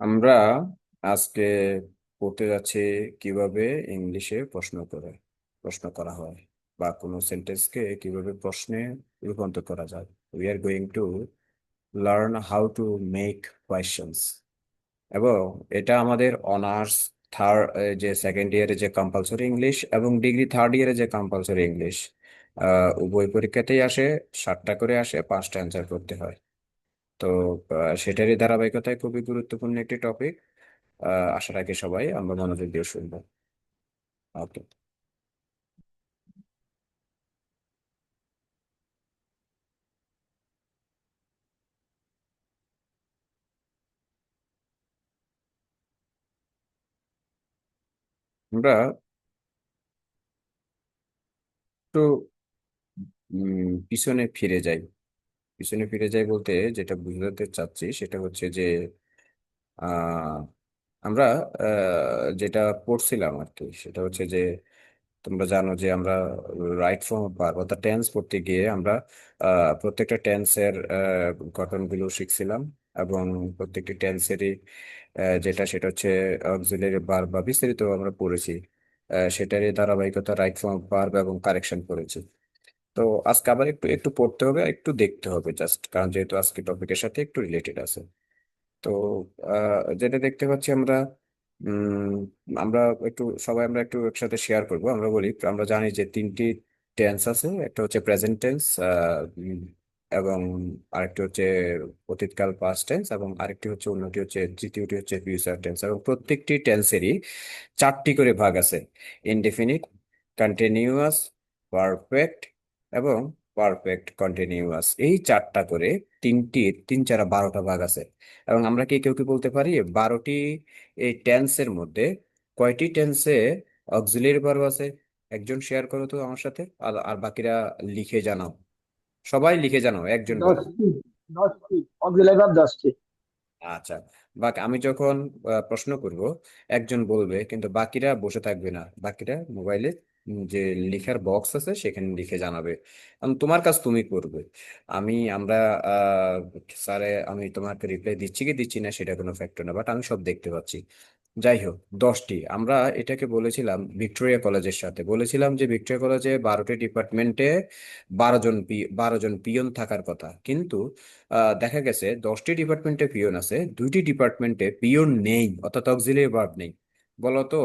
আমরা আজকে পড়তে যাচ্ছি কিভাবে ইংলিশে প্রশ্ন করা হয় বা কোনো সেন্টেন্সকে কিভাবে প্রশ্নে রূপান্তর করা যায়। We are going to learn how to make questions. এবং এটা আমাদের অনার্স থার্ড, যে সেকেন্ড ইয়ারে যে কম্পালসরি ইংলিশ এবং ডিগ্রি থার্ড ইয়ারে যে কম্পালসরি ইংলিশ, উভয় পরীক্ষাতেই আসে। 7টা করে আসে, 5টা অ্যান্সার করতে হয়। তো সেটারই ধারাবাহিকতায় খুবই গুরুত্বপূর্ণ একটি টপিক। আশা রাখি সবাই আমরা মনোযোগ দিয়ে শুনবো। ওকে। আমরা একটু পিছনে ফিরে যাই। পিছনে ফিরে যাই বলতে যেটা বুঝাতে চাচ্ছি সেটা হচ্ছে যে আহ, আমরা যেটা পড়ছিলাম আর কি, সেটা হচ্ছে যে তোমরা জানো যে আমরা রাইট ফর্ম অফ ভার্ব অর্থাৎ টেন্স পড়তে গিয়ে আমরা প্রত্যেকটা টেন্সের গঠনগুলো শিখছিলাম। এবং প্রত্যেকটি টেন্সেরই যেটা সেটা হচ্ছে অক্সিলারি ভার্ব বা বিস্তারিত আমরা পড়েছি। সেটারই ধারাবাহিকতা রাইট ফর্ম অফ ভার্ব এবং কারেকশন করেছি। তো আজকে আবার একটু একটু পড়তে হবে, একটু দেখতে হবে জাস্ট, কারণ যেহেতু আজকে টপিকের সাথে একটু রিলেটেড আছে। তো যেটা দেখতে পাচ্ছি আমরা, উম, আমরা আমরা একটু একসাথে শেয়ার করব। আমরা বলি, আমরা জানি যে 3টি টেন্স আছে। একটা হচ্ছে প্রেজেন্ট টেন্স, এবং আরেকটি হচ্ছে অতীতকাল পাস্ট টেন্স, এবং আরেকটি হচ্ছে অন্যটি হচ্ছে তৃতীয়টি হচ্ছে ফিউচার টেন্স। এবং প্রত্যেকটি টেন্সেরই 4টি করে ভাগ আছে: ইনডেফিনিট, কন্টিনিউয়াস, পারফেক্ট এবং পারফেক্ট কন্টিনিউয়াস। এই 4টা করে তিন চারা 12টা ভাগ আছে। এবং আমরা কি কেউ কি বলতে পারি 12টি এই টেন্সের মধ্যে কয়টি টেন্সে অক্সিলিয়ারি ভার্ব আছে? একজন শেয়ার করো তো আমার সাথে, আর আর বাকিরা লিখে জানাও। সবাই লিখে জানাও, একজন বলো। 10টি। 10টি অক্সিলারি ভার্ব 10টি। আচ্ছা। আমি যখন প্রশ্ন করব, একজন বলবে, কিন্তু বাকিরা বসে থাকবে না। বাকিরা মোবাইলে যে লেখার বক্স আছে সেখানে লিখে জানাবে। তোমার কাজ তুমি করবে। আমরা স্যারে, আমি তোমাকে রিপ্লাই দিচ্ছি কি দিচ্ছি না সেটা কোনো ফ্যাক্টর না, বাট আমি সব দেখতে পাচ্ছি। যাই হোক, 10টি। আমরা এটাকে বলেছিলাম ভিক্টোরিয়া কলেজের সাথে, বলেছিলাম যে ভিক্টোরিয়া কলেজে 12টি ডিপার্টমেন্টে 12জন পিয়ন থাকার কথা। কিন্তু দেখা গেছে 10টি ডিপার্টমেন্টে পিয়ন আছে, 2টি ডিপার্টমেন্টে পিয়ন নেই, অর্থাৎ অক্সিলিয়ারি ভার্ব নেই। বলতো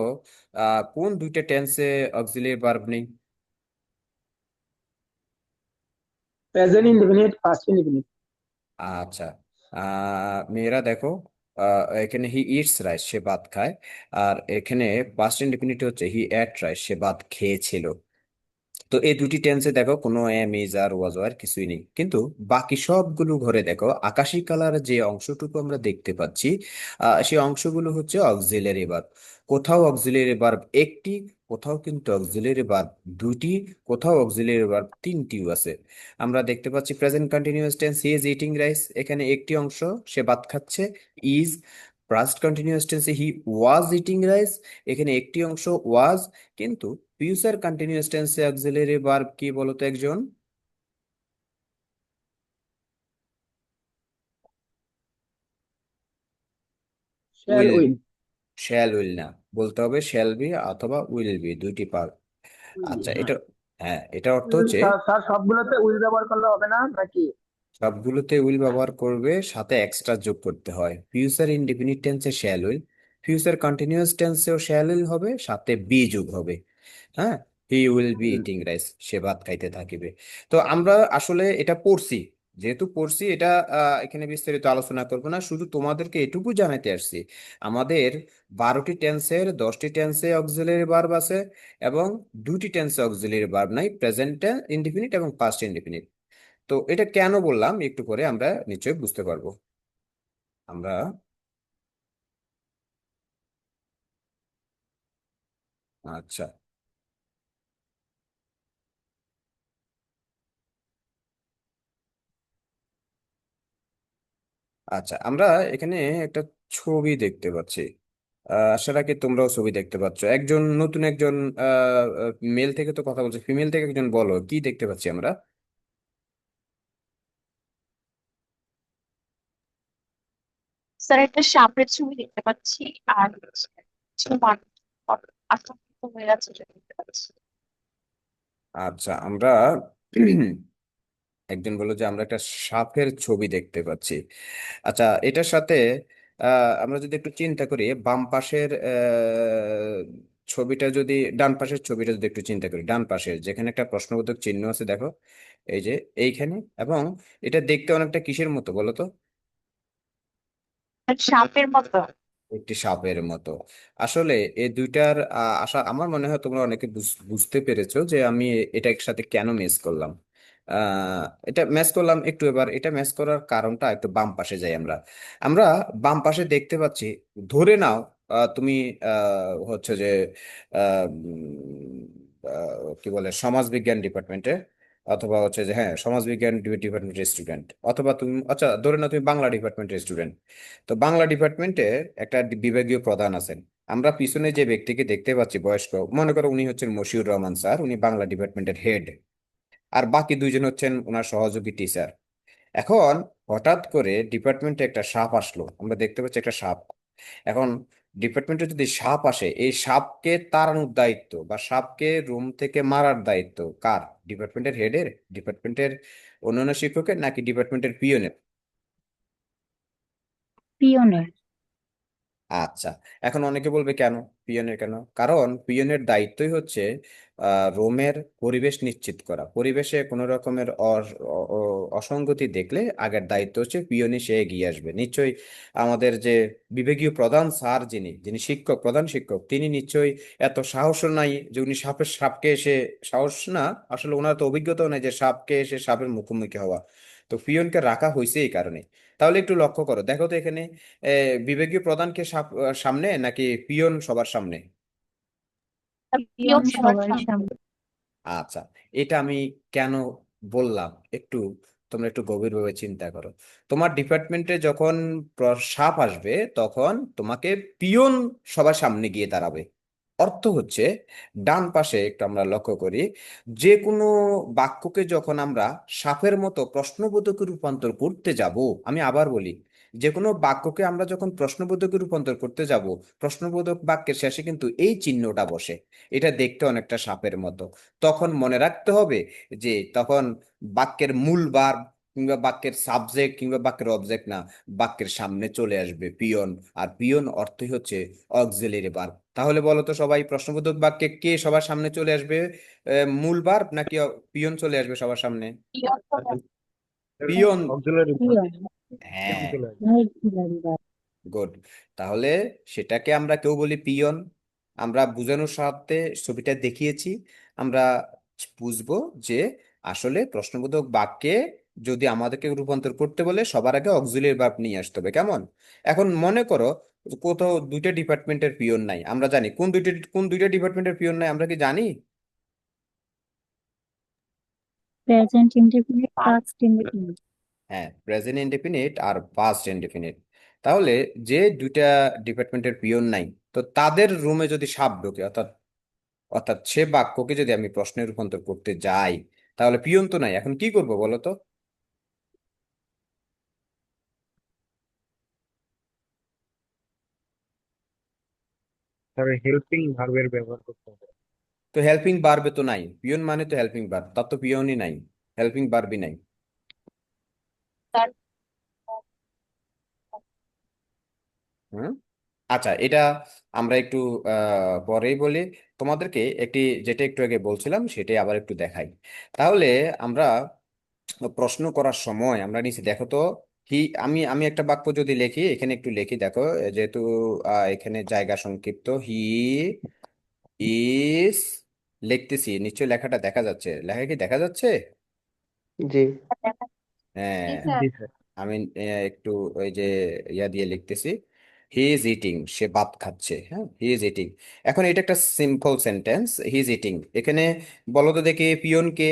কোন 2টা টেন্সে অক্সিলিয়ারি ভার্ব নেই? Present indefinite, past indefinite. আচ্ছা। মেয়েরা দেখো, এখানে হি ইটস রাইস, সে ভাত খায়। আর এখানে পাস্ট ইনডিফিনিট হচ্ছে হি এট রাইস, সে ভাত খেয়েছিল। তো এই দুটি টেন্সে দেখো কোনো এম ইজ আর ওয়াজ আর কিছুই নেই। কিন্তু বাকি সবগুলো ঘরে দেখো আকাশি কালার যে অংশটুকু আমরা দেখতে পাচ্ছি, সেই অংশগুলো হচ্ছে অক্সিলারি ভার্ব। কোথাও অক্সিলারি ভার্ব একটি, কোথাও কিন্তু অক্সিলারি ভার্ব দুটি, কোথাও অক্সিলারি ভার্ব তিনটিও আছে। আমরা দেখতে পাচ্ছি present continuous tense he is eating rice, এখানে একটি অংশ, সে ভাত খাচ্ছে, ইজ। পাস্ট কন্টিনিউয়াস টেন্সে হি ওয়াজ ইটিং রাইস, এখানে একটি অংশ, ওয়াজ। কিন্তু ফিউচার কন্টিনিউয়াস টেন্সে অক্সিলারি ভার্ব কি বলতো একজন? Shall will. Will. Shall will না, বলতে হবে শ্যাল বি অথবা উইল বি, দুইটি পার। উইল, আচ্ছা, হ্যাঁ। এটা, হ্যাঁ, এটা অর্থ উইল হচ্ছে স্যার, স্যার সবগুলোতে উইল ব্যবহার করলে হবে না নাকি? সবগুলোতে উইল ব্যবহার করবে, সাথে এক্সট্রা যোগ করতে হয়। ফিউচার ইনডিফিনিট টেন্সে শ্যাল উইল, ফিউচার কন্টিনিউয়াস টেন্সেও শ্যাল উইল হবে, সাথে বি যোগ হবে। হ্যাঁ, he will be hmm. Eating rice, সে ভাত খাইতে থাকিবে। তো আমরা আসলে এটা পড়ছি, যেহেতু পড়ছি এটা এখানে বিস্তারিত আলোচনা করব না, শুধু তোমাদেরকে এটুকু জানাতে আসছি। আমাদের 12টি টেন্সের 10টি টেন্সে অক্সিলারি ভার্ব আছে, এবং 2টি টেন্সে অক্সিলারি ভার্ব নাই, প্রেজেন্ট ইনডিফিনিট এবং পাস্ট ইনডিফিনিট। তো এটা কেন বললাম একটু পরে আমরা নিশ্চয়ই বুঝতে পারবো। আমরা, আচ্ছা, আচ্ছা, আমরা এখানে একটা ছবি দেখতে পাচ্ছি। আশা রাখি তোমরাও ছবি দেখতে পাচ্ছ। একজন নতুন একজন মেল থেকে তো কথা বলছে, ফিমেল থেকে একজন বলো কি দেখতে পাচ্ছি আমরা? স্যার একটা সাপের ছবি দেখতে পাচ্ছি, আর কিছু মানুষ আতঙ্কিত হয়ে আছে সেটা দেখতে পাচ্ছি। আচ্ছা, আমরা একজন বললো যে আমরা একটা সাপের ছবি দেখতে পাচ্ছি। আচ্ছা, এটার সাথে আমরা যদি একটু চিন্তা করি, বাম পাশের ছবিটা যদি, ডান পাশের ছবিটা যদি একটু চিন্তা করি, ডান পাশের যেখানে একটা প্রশ্নবোধক চিহ্ন আছে দেখো, এই যে এইখানে, এবং এটা দেখতে অনেকটা কিসের মতো বলো তো? আর সাপের মতো। একটি সাপের মতো। আসলে এই দুইটার আশা আমার মনে হয় তোমরা অনেকে বুঝতে পেরেছো যে আমি এটার সাথে কেন মেস করলাম। এটা ম্যাচ করলাম একটু, এবার এটা ম্যাচ করার কারণটা একটু বাম পাশে যাই আমরা। আমরা বাম পাশে দেখতে পাচ্ছি, ধরে নাও তুমি হচ্ছে যে কি বলে সমাজবিজ্ঞান ডিপার্টমেন্টে, অথবা হচ্ছে যে হ্যাঁ সমাজবিজ্ঞান ডিপার্টমেন্টের স্টুডেন্ট, অথবা তুমি আচ্ছা ধরে নাও তুমি বাংলা ডিপার্টমেন্টের স্টুডেন্ট। তো বাংলা ডিপার্টমেন্টে একটা বিভাগীয় প্রধান আছেন। আমরা পিছনে যে ব্যক্তিকে দেখতে পাচ্ছি বয়স্ক, মনে করো উনি হচ্ছেন মশিউর রহমান স্যার, উনি বাংলা ডিপার্টমেন্টের হেড। আর বাকি দুইজন হচ্ছেন ওনার সহযোগী টিচার। এখন হঠাৎ করে ডিপার্টমেন্টে একটা সাপ আসলো, আমরা দেখতে পাচ্ছি একটা সাপ। এখন ডিপার্টমেন্টে যদি সাপ আসে, এই সাপকে তাড়ানোর দায়িত্ব বা সাপকে রুম থেকে মারার দায়িত্ব কার? ডিপার্টমেন্টের হেডের, ডিপার্টমেন্টের অন্যান্য শিক্ষকের, নাকি ডিপার্টমেন্টের পিয়নের? পিওনের। আচ্ছা, এখন অনেকে বলবে কেন পিয়নের, কেন? কারণ পিয়নের দায়িত্বই হচ্ছে রোমের পরিবেশ নিশ্চিত করা। পরিবেশে কোনো রকমের অসঙ্গতি দেখলে আগের দায়িত্ব হচ্ছে পিয়নই, সে এগিয়ে আসবে নিশ্চয়ই। আমাদের যে বিভাগীয় প্রধান স্যার, যিনি যিনি শিক্ষক, প্রধান শিক্ষক, তিনি নিশ্চয়ই এত সাহস নাই যে উনি সাপকে এসে, সাহস না, আসলে ওনার তো অভিজ্ঞতাও নেই যে সাপকে এসে সাপের মুখোমুখি হওয়া। তো পিয়নকে রাখা হয়েছে এই কারণে। তাহলে একটু লক্ষ্য করো, দেখো তো এখানে বিভাগীয় প্রধানকে সামনে, নাকি পিয়ন সবার সামনে? পিয়ন পিওন সবার সবার সামনে। সামনে। আচ্ছা, এটা আমি কেন বললাম একটু, তোমরা একটু গভীরভাবে চিন্তা করো। তোমার ডিপার্টমেন্টে যখন সাপ আসবে, তখন তোমাকে পিয়ন সবার সামনে গিয়ে দাঁড়াবে। অর্থ হচ্ছে, ডান পাশে একটু আমরা লক্ষ্য করি, যে কোনো বাক্যকে যখন আমরা সাপের মতো প্রশ্নবোধকে রূপান্তর করতে যাব, আমি আবার বলি, যে কোনো বাক্যকে আমরা যখন প্রশ্নবোধকে রূপান্তর করতে যাব, প্রশ্নবোধক বাক্যের শেষে কিন্তু এই চিহ্নটা বসে। এটা দেখতে অনেকটা সাপের মতো। তখন মনে রাখতে হবে যে তখন বাক্যের মূল ভার্ব কিংবা বাক্যের সাবজেক্ট কিংবা বাক্যের অবজেক্ট না, বাক্যের সামনে চলে আসবে পিয়ন। আর পিয়ন অর্থই হচ্ছে অক্সিলারি ভার্ব। তাহলে বলো তো সবাই, প্রশ্নবোধক বাক্যে কে সবার সামনে চলে আসবে? মূল ভার্ব নাকি পিয়ন চলে আসবে সবার সামনে? পিয়ন সবার। পিয়ন। Auxiliary peon. পিয়ন হ্যাঁ, চলে আসবে। Auxiliary verb. গুড। তাহলে সেটাকে আমরা কেউ বলি পিয়ন। আমরা বোঝানোর সাথে ছবিটা দেখিয়েছি। আমরা বুঝবো যে আসলে প্রশ্নবোধক বাক্যে যদি আমাদেরকে রূপান্তর করতে বলে, সবার আগে অক্সিলারি ভার্ব নিয়ে আসতে হবে, কেমন? এখন মনে করো কোথাও দুইটা ডিপার্টমেন্টের পিয়ন নাই, আমরা জানি কোন দুইটা ডিপার্টমেন্টের পিয়ন নাই, আমরা কি জানি? Present indefinite, past indefinite. হ্যাঁ, প্রেজেন্ট ইনডেফিনিট আর পাস্ট ইনডেফিনিট। তাহলে যে দুইটা ডিপার্টমেন্টের পিয়ন নাই, তো তাদের রুমে যদি সাপ ঢোকে, অর্থাৎ অর্থাৎ সে বাক্যকে যদি আমি প্রশ্নে রূপান্তর করতে যাই, তাহলে পিয়ন তো নাই, এখন কি করব বলো তো? তবে হেল্পিং ভার্বের ব্যবহার করতে হবে। তো হেল্পিং বারবে তো নাই, পিয়ন মানে তো হেল্পিং বার্ব, তার তো পিয়নই নাই, হেল্পিং বারবই নাই। তার হুম। আচ্ছা, এটা আমরা একটু পরেই বলি। তোমাদেরকে একটি, যেটা একটু আগে বলছিলাম সেটাই আবার একটু দেখাই। তাহলে আমরা প্রশ্ন করার সময় আমরা নিচে দেখো তো, হি, আমি একটা বাক্য যদি লিখি, এখানে একটু লিখি দেখো, যেহেতু এখানে জায়গা সংক্ষিপ্ত, হি ইজ, লিখতেছি, নিশ্চয়ই লেখাটা দেখা যাচ্ছে, লেখা কি দেখা যাচ্ছে? জি। দেখা। জি হ্যাঁ, স্যার। জি স্যার। আমি একটু ওই যে ইয়া দিয়ে লিখতেছি, হি ইজ ইটিং, সে ভাত খাচ্ছে, হ্যাঁ হি ইজ ইটিং। এখন এটা একটা simple sentence, he is eating. এখানে বলো তো দেখি পিয়ন কে?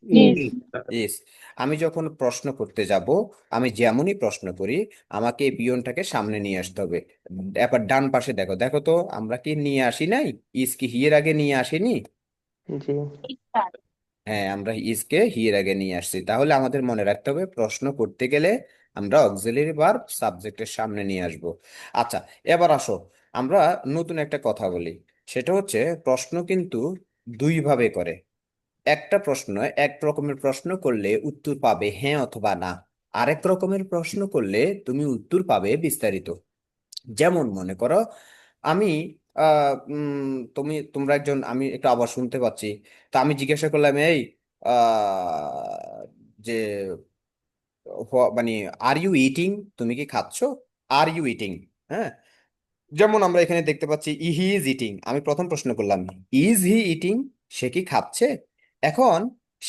ইজ। ইজ। ইস। আমি যখন প্রশ্ন করতে যাব, আমি যেমনই প্রশ্ন করি, আমাকে এই পিয়নটাকে সামনে নিয়ে আসতে হবে। এবার ডান পাশে দেখো, দেখো তো আমরা কি নিয়ে আসি নাই? ইস কি হি এর আগে নিয়ে আসিনি? জি। জি স্যার। হ্যাঁ, আমরা ইজকে হি এর আগে নিয়ে আসছি। তাহলে আমাদের মনে রাখতে হবে প্রশ্ন করতে গেলে আমরা অক্সিলারি ভার্ব সাবজেক্টের সামনে নিয়ে আসব। আচ্ছা, এবার আসো আমরা নতুন একটা কথা বলি। সেটা হচ্ছে প্রশ্ন কিন্তু দুই ভাবে করে। একটা প্রশ্ন এক রকমের প্রশ্ন করলে উত্তর পাবে হ্যাঁ অথবা না, আরেক রকমের প্রশ্ন করলে তুমি উত্তর পাবে বিস্তারিত। যেমন মনে করো আমি তোমরা একজন, আমি একটু আবার শুনতে পাচ্ছি, তা আমি জিজ্ঞাসা করলাম এই যে মানে আর ইউ ইটিং, তুমি কি খাচ্ছো? Are you eating? হ্যাঁ, যেমন আমরা এখানে দেখতে পাচ্ছি হি ইজ ইটিং, আমি প্রথম প্রশ্ন করলাম ইজ হি ইটিং, সে কি খাচ্ছে? এখন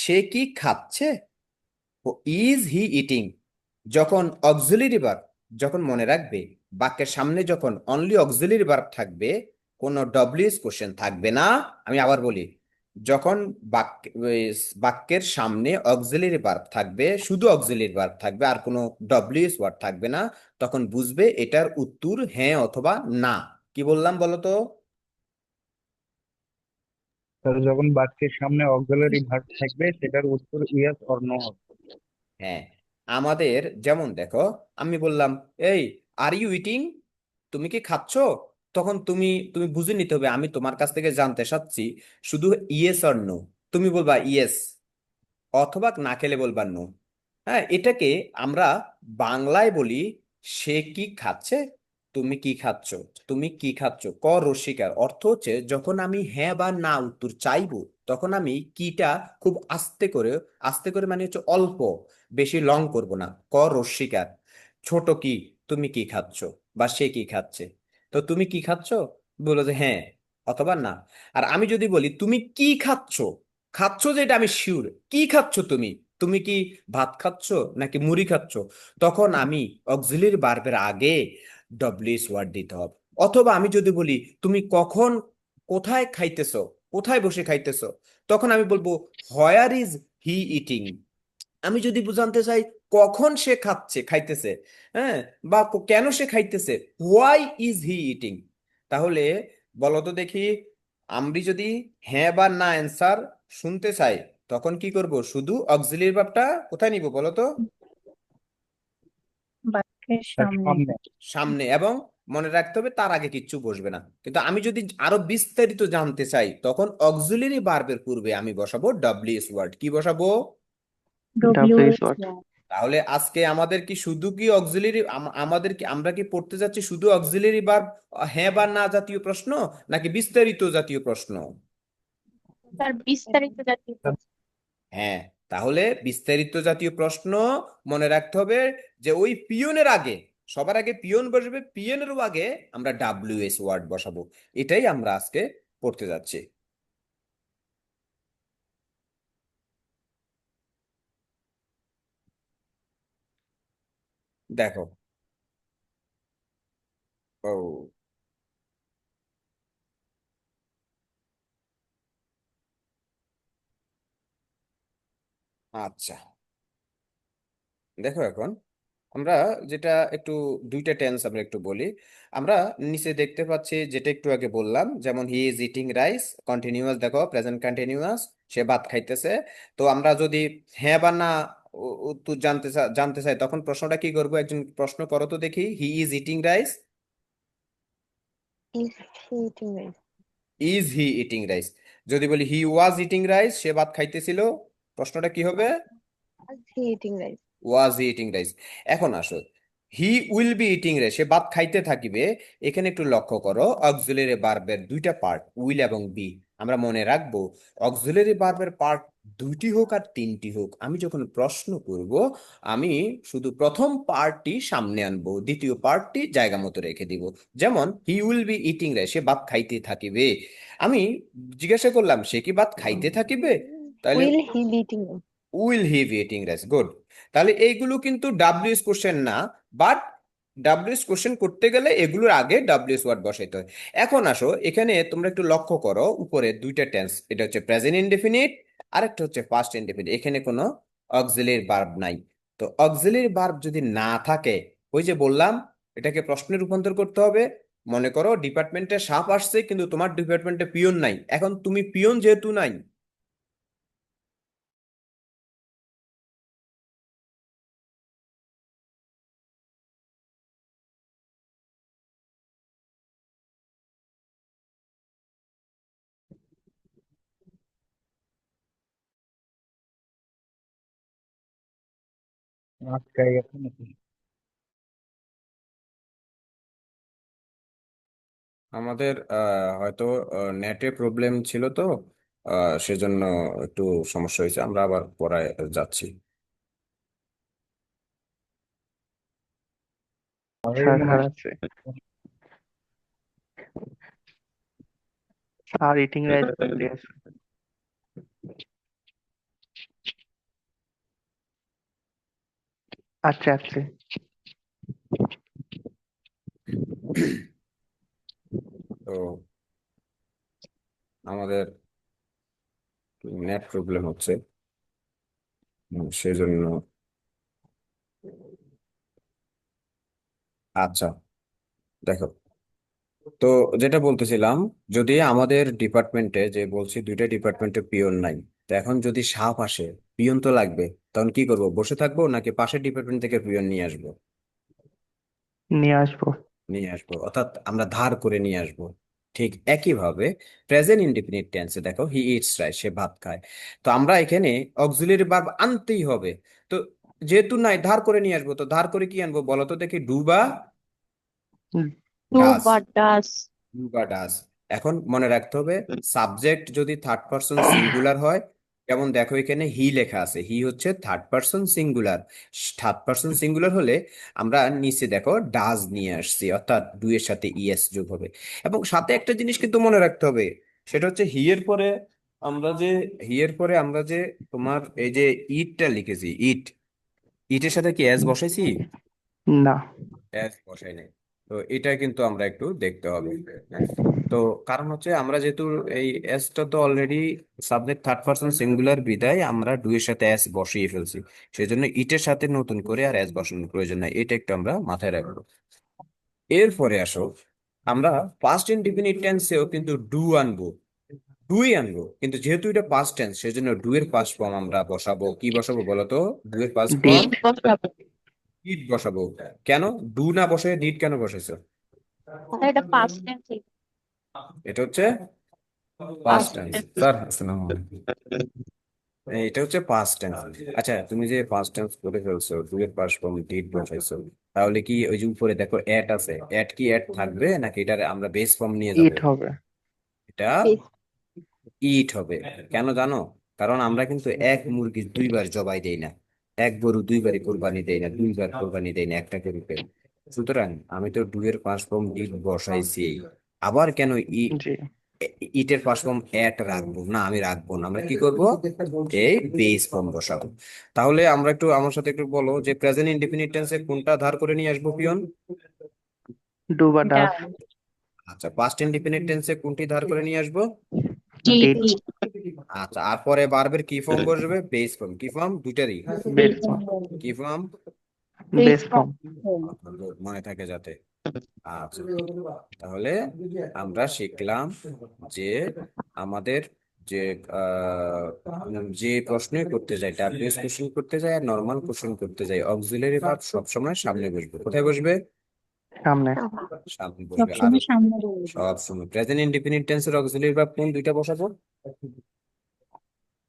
সে কি খাচ্ছে, ইজ হি ইটিং যখন অক্সিলারি ভার্ব, যখন মনে রাখবে বাক্যের সামনে যখন অনলি অক্সিলারি ভার্ব থাকবে, কোনো ডব্লিউএস কোশ্চেন থাকবে না। আমি আবার বলি, যখন বাক্যের সামনে অক্সিলারি ভার্ব থাকবে, শুধু অক্সিলারি ভার্ব থাকবে আর কোনো ডব্লিউএস ওয়ার্ড থাকবে না, তখন বুঝবে এটার উত্তর হ্যাঁ অথবা না। কি বললাম বলো তো? তাহলে যখন বাক্যের সামনে অক্সিলারি ভার্ব থাকবে সেটার উত্তর ইয়েস অর নো হবে। হ্যাঁ, আমাদের যেমন দেখো, আমি বললাম এই আর ইউ ইটিং, তুমি কি খাচ্ছো? তখন তুমি তুমি বুঝে নিতে হবে আমি তোমার কাছ থেকে জানতে চাচ্ছি শুধু ইয়েস অর নো। তুমি বলবা ইয়েস, অথবা না খেলে বলবা নো। হ্যাঁ, এটাকে আমরা বাংলায় বলি সে কি খাচ্ছে, তুমি কি খাচ্ছ। তুমি কি খাচ্ছ ক রসিকার অর্থ হচ্ছে যখন আমি হ্যাঁ বা না উত্তর চাইবো, তখন আমি কিটা খুব আস্তে করে মানে হচ্ছে অল্প, বেশি লং করব না। ক রসিকার ছোট কি, তুমি কি খাচ্ছ বা সে কি খাচ্ছে। তো তুমি কি খাচ্ছ, বলো যে হ্যাঁ অথবা না। আর আমি যদি বলি তুমি কি খাচ্ছ, খাচ্ছ যেটা আমি শিওর, কি খাচ্ছ তুমি, তুমি কি ভাত খাচ্ছ নাকি মুড়ি খাচ্ছ, তখন আমি অক্সিলারি ভার্বের আগে ডব্লিউএস ওয়ার্ড দিতে হবে। অথবা আমি যদি বলি তুমি কখন কোথায় খাইতেছো, কোথায় বসে খাইতেছো, তখন আমি বলবো হোয়ার ইজ হি ইটিং। আমি যদি বুঝাতে চাই কখন সে খাইতেছে, হ্যাঁ, বা কেন সে খাইতেছে, হোয়াই ইজ হি ইটিং। তাহলে বলো তো দেখি, আমি যদি হ্যাঁ বা না অ্যান্সার শুনতে চাই, তখন কি করব, শুধু অক্সিলারি ভার্বটা কোথায় নিব বলো তো? বাক্যের তার সামনে। সামনে। সামনে। এবং মনে রাখতে হবে তার আগে কিচ্ছু বসবে না। কিন্তু আমি যদি আরো বিস্তারিত জানতে চাই, তখন অক্সিলারি ভার্বের পূর্বে আমি বসাবো ডব্লিউএস ওয়ার্ড। কি বসাবো? W S word. তাহলে আজকে আমাদের কি শুধু কি অক্সিলারি, আমাদের কি, আমরা কি পড়তে যাচ্ছি শুধু অক্সিলারি ভার্ব হ্যাঁ বা না জাতীয় প্রশ্ন, নাকি বিস্তারিত জাতীয় প্রশ্ন? তার বিস্তারিত জাতীয় প্রশ্ন। হ্যাঁ, তাহলে বিস্তারিত জাতীয় প্রশ্ন মনে রাখতে হবে যে ওই পিয়নের আগে, সবার আগে পিয়ন বসবে, পিয়নেরও আগে আমরা ডাব্লিউএস ওয়ার্ড বসাবো। এটাই আমরা আজকে পড়তে যাচ্ছি। দেখো, ও আচ্ছা, দেখো এখন আমরা যেটা একটু দুইটা টেন্স আমরা একটু বলি। আমরা নিচে দেখতে পাচ্ছি যেটা একটু আগে বললাম, যেমন he is eating rice, continuous, দেখো প্রেজেন্ট কন্টিনিউয়াস, সে ভাত খাইতেছে। তো আমরা যদি হ্যাঁ বা না উত্তর জানতে চাই, তখন প্রশ্নটা কি করবো, একজন প্রশ্ন করো তো দেখি, he is eating rice, Is he eating rice? Is he eating rice. যদি বলি হি ওয়াজ ইটিং রাইস, সে ভাত খাইতেছিল, প্রশ্নটা কি হবে? Was he eating rice? Was he eating rice. এখন আসো, he will be eating rice, সে ভাত খাইতে থাকিবে। এখানে একটু লক্ষ্য করো অক্সিলারি ভার্বের দুইটা পার্ট, উইল এবং বি। আমরা মনে রাখবো অক্সিলারি ভার্বের পার্ট দুইটি হোক আর তিনটি হোক, আমি যখন প্রশ্ন করব আমি শুধু প্রথম পার্টটি সামনে আনবো, দ্বিতীয় পার্টটি জায়গা মতো রেখে দিব। যেমন he will be eating rice, সে ভাত খাইতে থাকিবে। আমি জিজ্ঞাসা করলাম সে কি ভাত খাইতে থাকিবে, তাহলে Will he be eating rice? Will he be eating rice. Good. তাহলে এইগুলো কিন্তু ডাব্লিউএস কোশ্চেন না, বাট ডাব্লিউএস কোশ্চেন করতে গেলে এগুলোর আগে ডাব্লিউএস ওয়ার্ড বসাইতে হয়। এখন আসো এখানে তোমরা একটু লক্ষ্য করো উপরে দুইটা টেন্স, এটা হচ্ছে প্রেজেন্ট ইনডেফিনিট আর একটা হচ্ছে পাস্ট ইনডেফিনিট। এখানে কোনো অক্সিলারি ভার্ব নাই। তো অক্সিলারি ভার্ব যদি না থাকে, ওই যে বললাম এটাকে প্রশ্নে রূপান্তর করতে হবে। মনে করো ডিপার্টমেন্টে সাপ আসছে কিন্তু তোমার ডিপার্টমেন্টে পিয়ন নাই, এখন তুমি পিয়ন যেহেতু নাই, আটকাই গেছে নাকি? আমাদের হয়তো নেটে প্রবলেম ছিল তো সেজন্য একটু সমস্যা হয়েছে, আমরা আবার পড়ায় যাচ্ছি। আমারই স্যার মনে স্যার হয় আছে, স্যার ইটিং রাইস বলতে আছে। আচ্ছা আচ্ছা। তো আমাদের নেট প্রবলেম হচ্ছে, সেজন্য। আচ্ছা, দেখো, তো যেটা বলতেছিলাম, যদি আমাদের ডিপার্টমেন্টে, যে বলছি দুইটা ডিপার্টমেন্টে পিয়ন নাই, তো এখন যদি সাপ আসে, পিয়ন তো লাগবে, তখন কি করব? বসে থাকবো নাকি পাশের ডিপার্টমেন্ট থেকে পিয়ন নিয়ে আসবো? নিয়ে আসবো। নিয়ে আসবো, অর্থাৎ আমরা ধার করে নিয়ে আসবো। ঠিক একইভাবে প্রেজেন্ট ইনডিফিনিট টেন্সে দেখো, হি ইটস রাইস, সে ভাত খায়। তো আমরা এখানে অক্সিলারি ভার্ব আনতেই হবে। তো যেহেতু নাই, ধার করে নিয়ে আসবো, তো ধার করে কি আনবো বলো তো দেখি? ডু বা ডু ডাজ? বা ডাস। ডু বা ডাজ। এখন মনে রাখতে হবে, সাবজেক্ট যদি থার্ড পারসন সিঙ্গুলার হয়, যেমন দেখো এখানে হি লেখা আছে, হি হচ্ছে third person singular. Third person singular হলে আমরা নিচে দেখো ডাজ নিয়ে আসছি, অর্থাৎ ডু এর সাথে ইএস যোগ হবে। এবং সাথে একটা জিনিস কিন্তু মনে রাখতে হবে, সেটা হচ্ছে হি এর পরে আমরা যে তোমার এই যে ইটটা লিখেছি, ইট, ইটের সাথে কি এস বসাইছি? না। এস বসাই নাই। তো এটা কিন্তু আমরা একটু দেখতে হবে। তো কারণ হচ্ছে আমরা যেহেতু এই এসটা তো already subject third person singular, বিদায় আমরা ডু এর সাথে এস বসিয়ে ফেলছি, সেই জন্য ইটের সাথে নতুন করে আর এস বসানোর প্রয়োজন নাই, এটা একটু আমরা মাথায় রাখবো। এরপরে আসো, আমরা পাস্ট ইনডিফিনিট টেন্সেও কিন্তু ডু আনবো, ডুই আনবো, কিন্তু যেহেতু এটা পাস্ট টেন্স, সেজন্য ডু এর পাস্ট ফর্ম আমরা বসাবো, কি বসাবো বলো তো? ডু এর পাস্ট ফর্ম ডিড। ডিড বসাবো। ডিড বসাবো। কেন ডু না বসে ডিড কেন বসাইছো? স্যার এটা পাস্ট টেন্স। এটা হচ্ছে past past tense. Tense. Sir আসসালামু আলাইকুম। এটা হচ্ছে পাস্ট টেন্স। আচ্ছা, তুমি যে পাস্ট টেন্স করে ফেলছো, ডু এর পাস্ট ফর্ম ডিড বসাইছো, তাহলে কি ওই যে উপরে দেখো এট আছে, এট কি এট থাকবে নাকি এটার আমরা বেস ফর্ম নিয়ে যাব? ইট হবে। এটা Yes. ইট হবে। কেন জানো? কারণ আমরা কিন্তু এক মুরগি দুইবার জবাই দেই না, এক গরু দুইবারই কোরবানি দেই না, দুইবার কোরবানি দেই না একটা গরুকে। সুতরাং আমি তো ডু এর পাস্ট ফর্ম ডিড বসাইছি। আবার কেন জি। ইটের পাস্ট ফর্ম এট রাখবো না? আমি রাখবো না, আমরা কি করব? এই বেস ফর্ম বসাবো। তাহলে আমরা একটু আমার সাথে একটু বলো যে প্রেজেন্ট ইনডিফিনিট টেন্সে কোনটা ধার করে নিয়ে আসবো পিয়ন? ডু বা ডাস। ডান। আচ্ছা, পাস্ট ইনডিফিনিট টেন্সে কোনটি ধার করে নিয়ে আসবো? ডিড। ডিড। আচ্ছা, আর পরে ভার্বের কি ফর্ম বসবে? Base form. কি ফর্ম? দুটারই বেস ফর্ম। কি form? Base base form. Form. মনে থাকে যাতে। আচ্ছা, তাহলে আমরা শিখলাম যে আমাদের যে যে প্রশ্নই করতে যাই, ডাব্লিউএস কোশ্চেন করতে যাই আর নর্মাল কোশ্চেন করতে যাই, অক্সিলারি ভার্ব সবসময় সামনে বসবে। কোথায় বসবে? সামনে। সামনে বসবে। আর সবসময় সামনে রয়েছে। সব সময় প্রেজেন্ট ইনডিফিনিট টেন্সের অক্সিলারি ভার্ব কোন দুইটা বসাবো?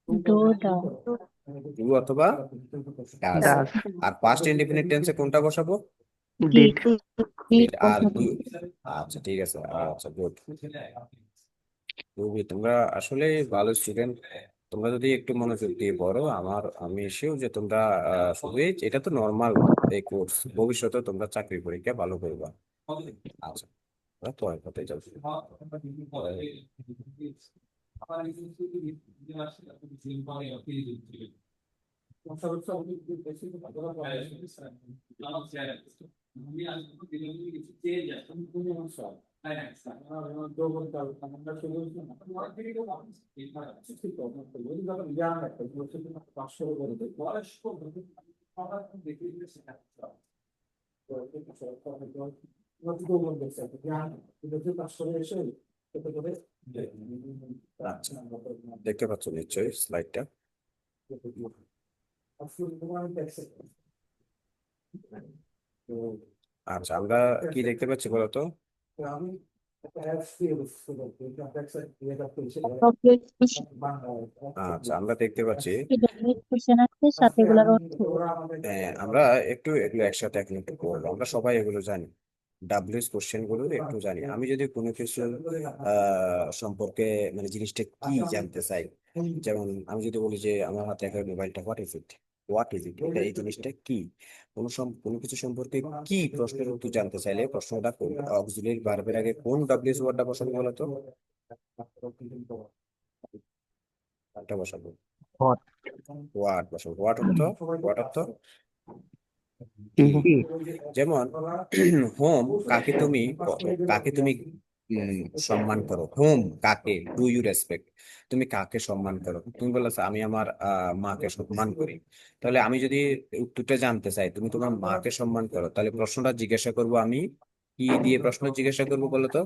Do done. ডু অথবা ডাজ। ডাস। আর পাস্ট ইনডিফিনিট টেন্সে কোনটা বসাবো? ডিড। ডিড। ডিড আর বসাবো। আচ্ছা ঠিক আছে। আচ্ছা, গুড। খুবই, তোমরা আসলে ভালো স্টুডেন্ট। তোমরা যদি একটু মনোযোগ দিয়ে পড়ো, আমি এসেও যে তোমরা শুধু এটা তো নর্মাল এই কোর্স, ভবিষ্যতে তোমরা চাকরি পরীক্ষা ভালো করবা। আচ্ছা, আমরা পরের কথায় যাচ্ছি। আচ্ছা, দেখতে পাচ্ছ নিশ্চয়ই স্লাইডটা? আচ্ছা, আমরা কি দেখতে পাচ্ছি বলতো? আচ্ছা, আমরা দেখতে পাচ্ছি। কোশ্চেন আসছে সাথে এগুলোর অর্থ। হ্যাঁ, আমরা একটু এগুলো একসাথে এখন একটু করবো। আমরা সবাই এগুলো জানি, ডাব্লিউএস কোশ্চেন গুলো একটু জানি। আমি যদি কোনো কিছু সম্পর্কে মানে জিনিসটা কি জানতে চাই, যেমন আমি যদি বলি যে আমার হাতে একটা মোবাইলটা, হোয়াট ইজ ইট, এটা এই জিনিসটা কি, কোনো কিছু সম্পর্কে কি প্রশ্নের উত্তর জানতে চাইলে প্রশ্নটা অক্সিলারি ভার্বের আগে কোন ডাব্লিউএস ওয়ার্ডটা বসাবো বলতো? এটা বসাবো, What? হোয়াট বসাবো। হোয়াট অর্থ কি? কি। কি? যেমন হোম, কাকে তুমি সম্মান করো। হোম, কাকে ডু ইউ রেসপেক্ট, তুমি কাকে সম্মান করো। তুমি বলেছো আমি আমার মাকে সম্মান করি। তাহলে আমি যদি উত্তরটা জানতে চাই তুমি তোমার মাকে সম্মান করো, তাহলে প্রশ্নটা জিজ্ঞাসা করব আমি কি দিয়ে প্রশ্ন জিজ্ঞাসা করবো বলো তো?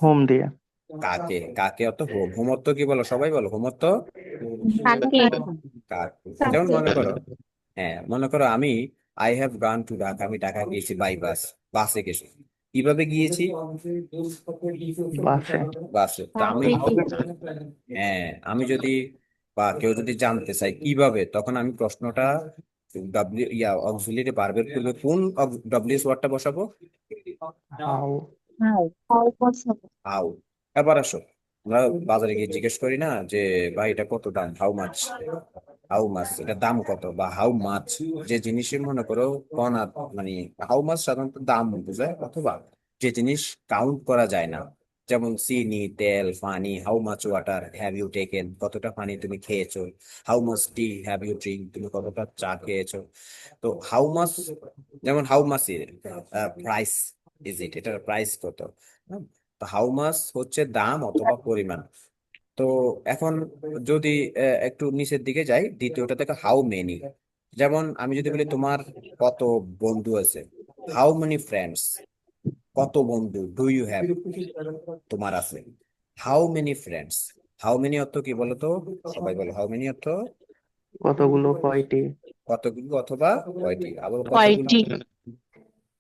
হোম দিয়ে। কাকে। কাকে অর্থ হোম। হোম অর্থ কি বলো, সবাই বলো হোম অর্থ কাকে কাকে। যেমন কাকে মনে করো, হ্যাঁ মনে করো আমি I have gone to Dhaka, আমি ঢাকা গিয়েছি বাই বাসে গেছি। কিভাবে গিয়েছি? বাসে। বাসে। তা আমি, বাসে হ্যাঁ আমি যদি বা কেউ যদি জানতে চাই কিভাবে, তখন আমি প্রশ্নটা অক্সিলারি ভার্বের পূর্বে কোন ডব্লিউএস ওয়ার্ডটা বসাবো? হাউ। হাউ বসাবো। হাউ। এবার আসো, আমরা বাজারে গিয়ে জিজ্ঞেস করি না যে ভাই এটা কত দাম, হাউ মাছ এটা দাম কত, বা হাউ মাছ যে জিনিসের মনে করো কনা, মানে হাউ মাছ সাধারণত দাম বোঝায়, অথবা যে জিনিস কাউন্ট করা যায় না, যেমন চিনি, তেল, পানি। How much water have you taken, কতটা পানি তুমি খেয়েছো। How much tea have you drink, তুমি কতটা চা খেয়েছো। তো হাউ মাচ, যেমন how much price is it, এটার প্রাইস কত। হ্যাঁ? তো হাউ মাচ হচ্ছে দাম অথবা পরিমাণ। তো এখন যদি একটু নিচের দিকে যাই, দ্বিতীয়টা থেকে হাউ মেনি। যেমন আমি যদি বলি তোমার কত বন্ধু আছে, হাউ মেনি ফ্রেন্ডস, কত বন্ধু ডু ইউ হ্যাভ, তোমার আছে। How many friends, how many অর্থ কি বলতো? সবাই বলে হাউ মেনি অর্থ কতগুলো, কয়টি? কতগুলো অথবা কয়টি। আবার কতগুলো। কয়টি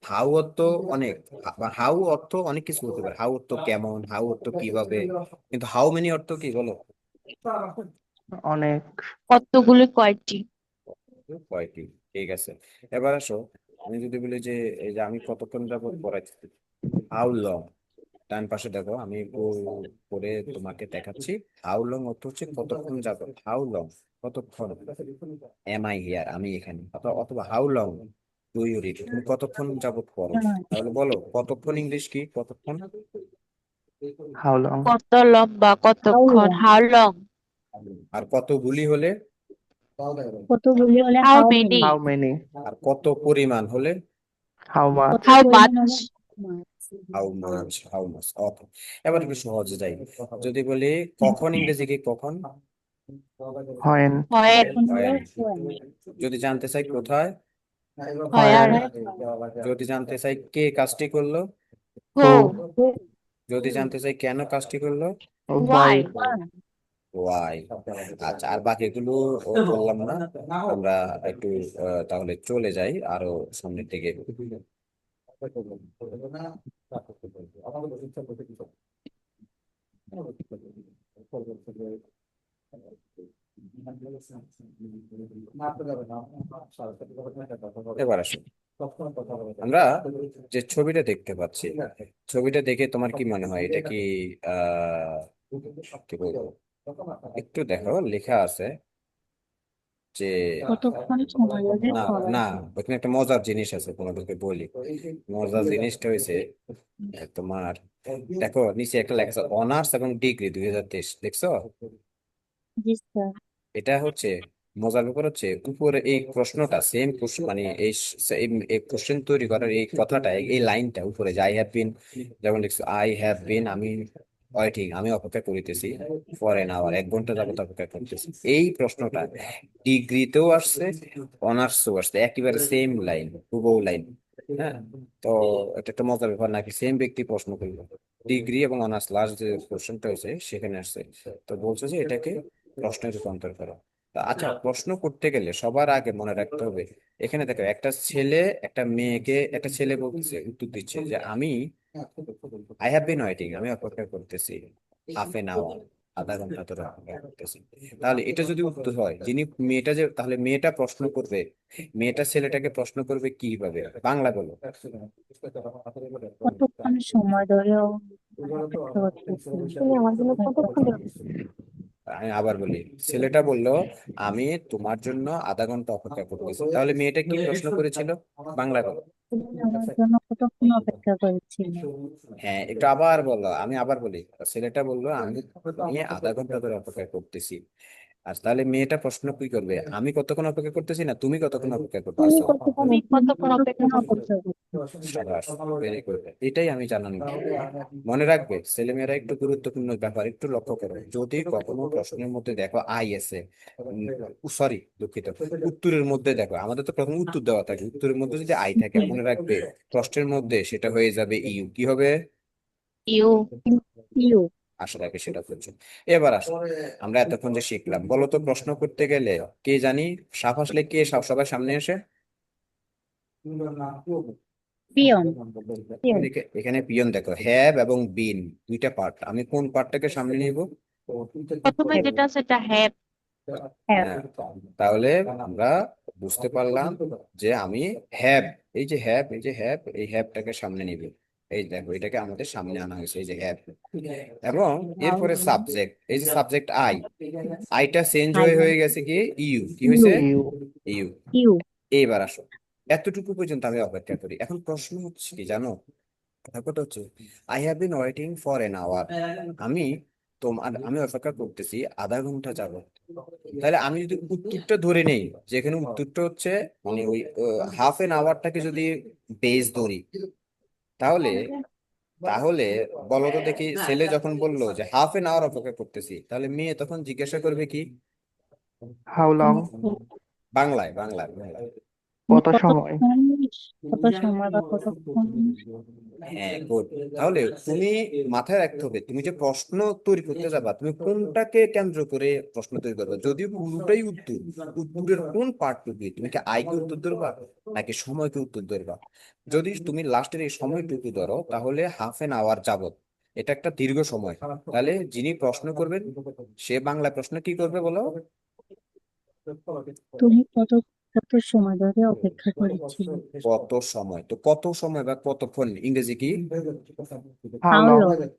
হাউ অর্থ অনেক, হাউ অর্থ অনেক কিছু হতে পারে। হাউ অর্থ কেমন, হাউ অর্থ কিভাবে, কিন্তু হাউ মেনি অর্থ কি বলো? অনেক। কতগুলি কয়টি কয়টি। ঠিক আছে, এবার আসো, আমি যদি বলি যে এই যে আমি কতক্ষণ যাবত পড়াইছি, হাউ লং। ডান পাশে দেখো, আমি পড়ে তোমাকে দেখাচ্ছি। হাউ লং অর্থ হচ্ছে কতক্ষণ যাবত, হাউ লং কতক্ষণ, এম আই হিয়ার আমি এখানে, অথবা অথবা how long do you read, তুমি কতক্ষণ যাবত পড়ো। তাহলে বলো কতক্ষণ, ইংলিশ কি কতক্ষণ। How long. কত লম্বা কতক্ষণ হাউ লং আর কতগুলি হলে, কতগুলি হলে how how many how many. আর কত পরিমাণ হলে, how much. How much how much অত। এবার একটু সহজে যাই, যদি বলি কখন, ইংরেজি কি কখন? হোয়েন। When When। যদি জানতে চাই কোথায়, হোয়ার যদি জানতে চাই কে কাজটি করলো, হু যদি জানতে চাই কেন কাজটি করলো, ওয়াই। Why Y. আচ্ছা, আর বাকিগুলো বললাম না। আমরা একটু তাহলে চলে যাই আরো সামনের দিকে। এবার আসুন, আমরা যে ছবিটা দেখতে পাচ্ছি, ছবিটা দেখে তোমার কি মনে হয় এটা কি কি বলবো, একটু দেখো লেখা আছে যে, কতক্ষণ সময় লাগে না না, ওখানে একটা মজার জিনিস আছে, তোমাদেরকে বলি। মজার জিনিসটা হয়েছে তোমার, দেখো নিচে একটা লেখা আছে অনার্স এবং ডিগ্রি 2023, দেখছো? জি স্যার। এটা হচ্ছে মজার ব্যাপার হচ্ছে উপরে এই প্রশ্নটা সেম কোশ্চেন, মানে এই কোশ্চেন তৈরি করার এই কথাটা, এই লাইনটা উপরে যে আই হ্যাভ বিন, যেমন লিখছো আই হ্যাভ বিন, আমি ওয়েটিং, আমি অপেক্ষা করিতেছি ফর এন আওয়ার, 1 ঘন্টা যাবত অপেক্ষা করতেছি। এই প্রশ্নটা ডিগ্রিতেও আসছে, অনার্সও আসছে, একেবারে সেম লাইন, হুবহু লাইন। হ্যাঁ, তো এটা একটা মজার ব্যাপার নাকি, সেম ব্যক্তি প্রশ্ন করলো, ডিগ্রি এবং অনার্স লাস্ট যে কোশ্চেনটা হয়েছে সেখানে আসছে। তো বলছে যে এটাকে প্রশ্নে রূপান্তর করো। আচ্ছা, প্রশ্ন করতে গেলে সবার আগে মনে রাখতে হবে, এখানে দেখো একটা ছেলে একটা মেয়েকে, একটা ছেলে বলতেছে, উত্তর দিচ্ছে যে আমি আই হ্যাভ বিন ওয়েটিং, আমি অপেক্ষা করতেছি হাফ এন আওয়ার, আধা ঘন্টা ধরে অপেক্ষা করতেছি। তাহলে এটা যদি উত্তর হয়, যিনি মেয়েটা যে, তাহলে মেয়েটা প্রশ্ন করবে, মেয়েটা ছেলেটাকে প্রশ্ন করবে কিভাবে, বাংলা বলো। কতক্ষণ সময় ধরে অপেক্ষা করতেছি? তুমি আমার জন্য হ্যাঁ, কতক্ষণ ধরে আমি আবার বলি, ছেলেটা বলল আমি তোমার জন্য আধা ঘন্টা অপেক্ষা করতেছি, তাহলে মেয়েটা কি প্রশ্ন করেছিল, বাংলা বলো। তুমি আমার জন্য কতক্ষণ অপেক্ষা করেছিলে? হ্যাঁ, একটু আবার বলো, আমি আবার বলি, ছেলেটা বললো আমি আধা ঘন্টা ধরে অপেক্ষা করতেছি। আর তাহলে মেয়েটা প্রশ্ন কি করবে, আমি কতক্ষণ অপেক্ষা করতেছি না তুমি কতক্ষণ অপেক্ষা তুমি করতেছো। কতক্ষণ তুমি কতক্ষণ কতক্ষণ অপেক্ষা করছো? অপেক্ষা করছো? সাবাস, very good। এটাই আমি জানানো মনে রাখবে, ছেলেমেয়েরা একটু গুরুত্বপূর্ণ ব্যাপার একটু লক্ষ্য করো, যদি কখনো প্রশ্নের মধ্যে দেখো আই আছে, সরি দুঃখিত, উত্তরের মধ্যে দেখো, আমাদের তো প্রথম উত্তর দেওয়া থাকে, উত্তরের মধ্যে যদি আই থাকে মনে রাখবে প্রশ্নের মধ্যে সেটা হয়ে যাবে ইউ, কি হবে, ইউ। ইউ। আশা রাখি সেটা করছো। এবার আসো, আমরা এতক্ষণ যে শিখলাম, বলো তো প্রশ্ন করতে গেলে কে জানি, সাপ আসলে কে সবার সামনে এসে, পিয়ন। এখানে পিয়ন দেখো, হ্যাভ এবং বিন দুইটা পার্ট, আমি কোন পার্টটাকে সামনে নিব, প্রথমে যেটা সেটা হ্যাভ। হ্যাভ। হ্যাঁ, তাহলে আমরা বুঝতে পারলাম যে আমি হ্যাভ, এই যে হ্যাভ, এই যে হ্যাভ, এই হ্যাভটাকে সামনে নিব, এই দেখো এটাকে আমাদের সামনে আনা হয়েছে, এই যে হ্যাভ, এবং এরপরে সাবজেক্ট, এই যে সাবজেক্ট আই, আইটা চেঞ্জ আই। হয়ে হয়ে গেছে কি ইউ, কি ইউ। হয়েছে ইউ। ইউ। ইউ। এইবার আসো, এতটুকু পর্যন্ত আমি অপেক্ষা করি, এখন প্রশ্ন হচ্ছে কি জানো, ব্যাপারটা হচ্ছে I have been waiting for an hour, আমি আমি অপেক্ষা করতেছি আধা ঘন্টা যাবত। তাহলে আমি যদি উত্তরটা ধরে নেই, যেখানে উত্তরটা হচ্ছে মানে ওই হাফ এন আওয়ারটাকে যদি বেস ধরি, তাহলে তাহলে বলো তো দেখি, ছেলে যখন বললো যে হাফ এন আওয়ার অপেক্ষা করতেছি, তাহলে মেয়ে তখন জিজ্ঞাসা করবে কি, হাউ লং, বাংলায় বাংলায় বাংলায়। তুমি কত সময়। কত সময় বা কতক্ষণ? হ্যাঁ, গুড। তাহলে তুমি মাথায় রাখতে হবে, তুমি যে প্রশ্ন তৈরি করতে যাবা, তুমি কোনটাকে কেন্দ্র করে প্রশ্ন তৈরি করবে, যদিও পুরোটাই উত্তর, উত্তরের কোন পার্টটুকু, তুমি কি আইকে উত্তর ধরবা নাকি সময়কে উত্তর ধরবা। যদি তুমি লাস্টের এই সময়টুকু ধরো, তাহলে হাফ এন আওয়ার যাবত, এটা একটা দীর্ঘ সময়, তাহলে যিনি প্রশ্ন করবেন সে বাংলা প্রশ্ন কি করবে বলো, তুমি কত সময় ধরে অপেক্ষা করেছিলে? কত সময়, তো কত সময় বা কতক্ষণ ইংরেজি কি, হাউ হাউ লং, লং।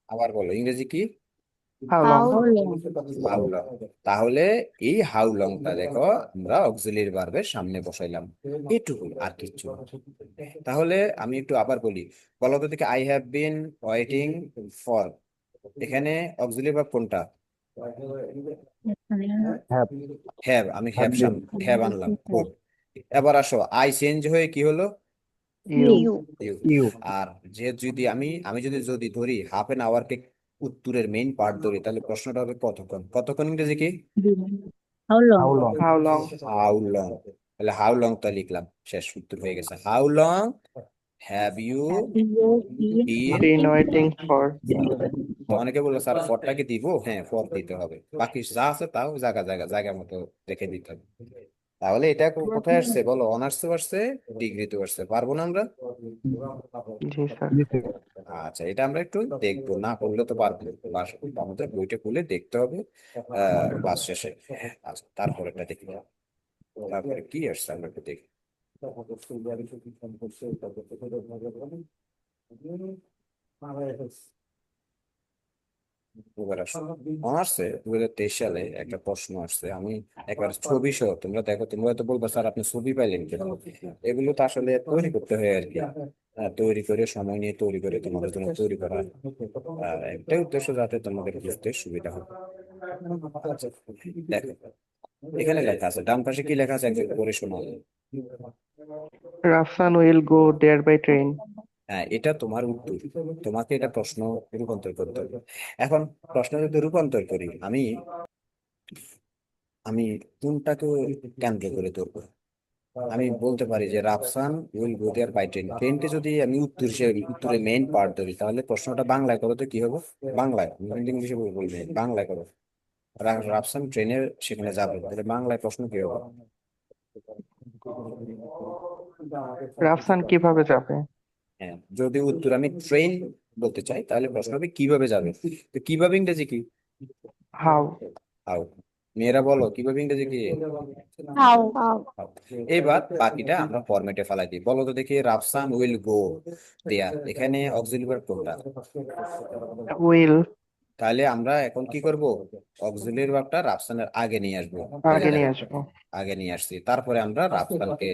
আবার বলো ইংরেজি কি, how long, how how long. How long. তাহলে এই হাউ লংটা দেখো আমরা অক্সিলিয়ারি ভার্বের সামনে বসাইলাম, এটুকু আর কিচ্ছু না। তাহলে আমি একটু আবার বলি, বলো তো দেখি, I have been waiting for, এখানে অক্সিলিয়ারি ভার্ব কোনটা, এখানে হ্যাভ হ্যাভ, আমি হ্যাভ হ্যাভ আনলাম, খুব। এবার আসো, আই চেঞ্জ হয়ে কি হলো, you. You you. You are যে যদি আমি যদি ধরি হাফ এন আওয়ারকে উত্তরের মেইন পার্ট ধরি, তাহলে প্রশ্নটা হবে কতক্ষণ, কতক্ষণ ইংরেজি কি, how long. How long how long, how long. তাহলে হাউ লং টা লিখলাম, শেষ, উত্তর হয়ে গেছে, how long have you you been. Been waiting for. অনেকে বললো স্যার ফরটা কি দিব, হ্যাঁ ফর দিতে হবে, বাকি যা আছে তাও জায়গা জায়গা জায়গা মতো রেখে দিতে হবে। তাহলে এটা কোথায় আসছে বলো, অনার্সে আসছে, ডিগ্রিতে আসছে, পারবো না আমরা। জি স্যার। জি স্যার। আচ্ছা, এটা আমরা একটু দেখবো, না পড়লে তো পারবো না। আমাদের বইটা খুলে দেখতে হবে ক্লাস শেষে। আচ্ছা, তারপরে এটা দেখি, তারপরে কি আসছে আমরা একটু দেখি। এবার আসো, অনার্সে 2023 সালে একটা প্রশ্ন আসছে, আমি একবার ছবি সহ, তোমরা দেখো, তোমরা তো বলবো স্যার আপনি ছবি পাইলেন কেন, এগুলো তো আসলে তৈরি করতে হয় আর কি, তৈরি করে সময় নিয়ে তৈরি করে তোমাদের জন্য তৈরি করা, একটাই উদ্দেশ্য যাতে তোমাদের বুঝতে সুবিধা হয়। আচ্ছা, দেখো এখানে লেখা আছে, ডান পাশে কি লেখা আছে একজন পড়ে শোনাও। Rafsan will go there by train. হ্যাঁ, এটা তোমার উত্তর, তোমাকে এটা প্রশ্ন রূপান্তর করতে হবে। এখন প্রশ্ন যদি রূপান্তর করি, আমি আমি কোনটাকে কেন্দ্র করে ধরবো, আমি বলতে পারি যে Rafsan will go there by train, ট্রেনকে যদি আমি উত্তর হিসেবে উত্তরে মেইন পার্ট ধরি, তাহলে প্রশ্নটা বাংলায় করো তো কি হবে, বাংলায়, ইংলিশে বলবে, বাংলায় করো। রাফসান ট্রেনের সেখানে যাবে, তাহলে বাংলায় প্রশ্ন কি হবে? রাফসান কিভাবে যাবে? হ্যাঁ, যদি উত্তর আমি ট্রেন বলতে চাই তাহলে প্রশ্ন হবে কিভাবে যাবে। তো কিভাবে ইংরেজি কি? হাউ। হাউ। মেয়েরা বলো কিভাবে ইংরেজি কি? হাউ। How? How। এবার বাকিটা আমরা ফরম্যাটে ফেলাই দিই, বলো তো দেখি। রাফসান উইল গো দেয়ার, এখানে অক্সিলারি ভার্ব কোনটা? উইল। তাহলে আমরা এখন কি করব? অক্সিলারি ভার্বটা রাফসানের আগে নিয়ে আসবো। আগে নিয়ে আসবো। আগে নিয়ে আসছি, তারপরে আমরা রাফসানকে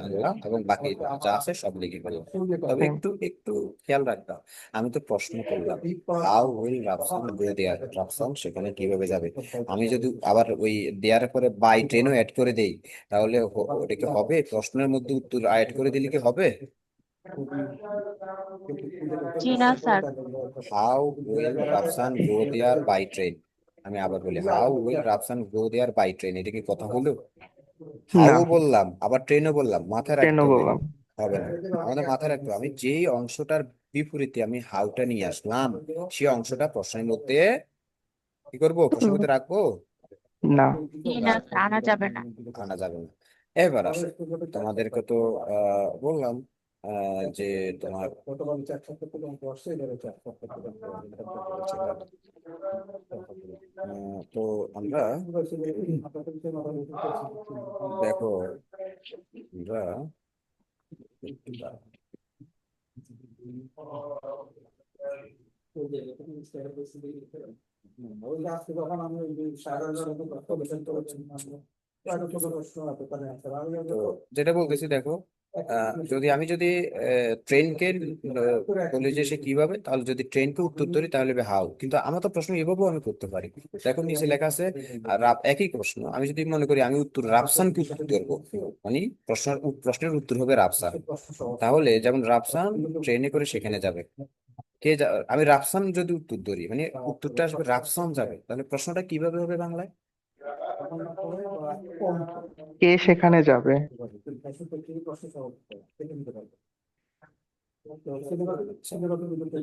আনলাম এবং বাকি যা আছে সব লিখে ফেললাম। তবে Same. একটু একটু খেয়াল রাখতাম, আমি তো প্রশ্ন করলাম হাউ উইল রাফসান গো দেয়ার, রাফসান সেখানে কিভাবে যাবে। আমি যদি আবার ওই দেয়ার পরে বাই ট্রেনও অ্যাড করে দেই তাহলে ওটা কি হবে? প্রশ্নের মধ্যে উত্তর অ্যাড করে দিলে কি হবে? জি না sir. How will Rafsan go there by train, আমি আবার বলি how will Rafsan go there by train, এটা কি কথা হলো? হাউ না, বললাম আবার ট্রেনও বললাম, মাথায় রাখতে ট্রেনও হবে। বললাম। হবে না, আমাদের মাথায় রাখতে হবে আমি যেই অংশটার বিপরীতে আমি হাউটা নিয়ে আসলাম সেই অংশটা প্রশ্নের মধ্যে কি করব? প্রশ্নের মধ্যে রাখবো? না। জি না স্যার, আনা যাবে না। আনা যাবে না। এবার আসো, তোমাদেরকে তো বললাম যে তোমার তো আমরা দেখো, আমরা তো যেটা বলতেছি দেখো, যদি ট্রেনকে বলি যে সে কিভাবে, তাহলে যদি ট্রেনকে উত্তর ধরি তাহলে হবে হাউ, কিন্তু আমার তো প্রশ্ন এভাবেও আমি করতে পারি। দেখো নিচে লেখা আছে একই প্রশ্ন, আমি যদি মনে করি আমি উত্তর রাফসানকে উত্তর ধরবো, মানে প্রশ্নের উত্তর হবে রাফসান, তাহলে যেমন রাফসান ট্রেনে করে সেখানে যাবে, আমি রাফসান যদি উত্তর ধরি মানে উত্তরটা আসবে রাফসান যাবে, তাহলে প্রশ্নটা কিভাবে হবে বাংলায়? কে সেখানে যাবে?